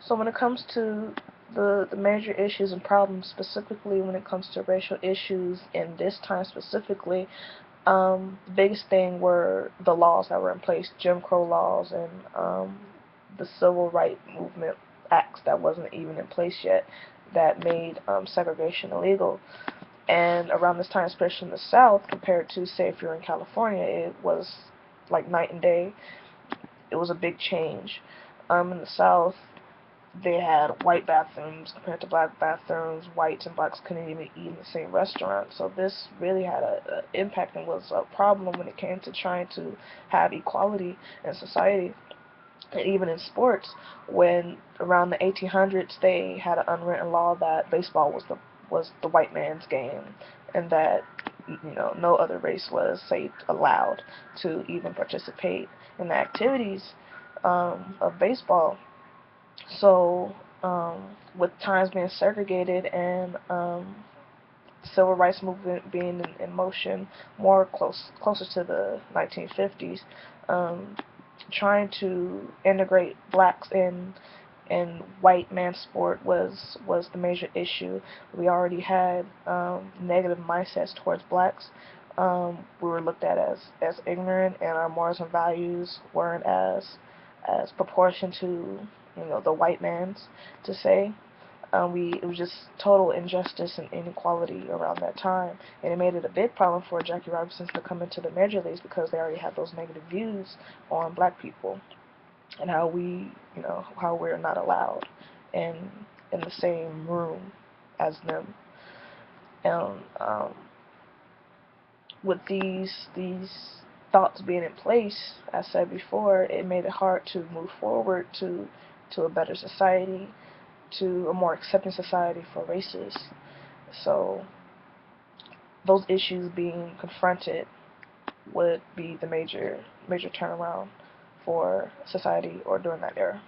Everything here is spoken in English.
So when it comes to the major issues and problems, specifically when it comes to racial issues in this time specifically, the biggest thing were the laws that were in place, Jim Crow laws and the Civil Rights Movement acts that wasn't even in place yet that made segregation illegal. And around this time, especially in the South, compared to, say, if you're in California, it was like night and day. It was a big change. In the South, they had white bathrooms compared to black bathrooms. Whites and blacks couldn't even eat in the same restaurant. So this really had an impact and was a problem when it came to trying to have equality in society. And even in sports, when around the 1800s they had an unwritten law that baseball was the white man's game, and that no other race was, say, allowed to even participate in the activities of baseball. So with times being segregated and civil rights movement being in motion more closer to the 1950s, um, trying to integrate blacks in white man sport was the major issue. We already had negative mindsets towards blacks. We were looked at as ignorant, and our morals and values weren't as proportion to the white man's, to say. It was just total injustice and inequality around that time, and it made it a big problem for Jackie Robinson to come into the major leagues because they already had those negative views on black people and how how we're not allowed in the same room as them. And with these thoughts being in place, as I said before, it made it hard to move forward to a better society, to a more accepting society for races. So those issues being confronted would be the major turnaround for society or during that era.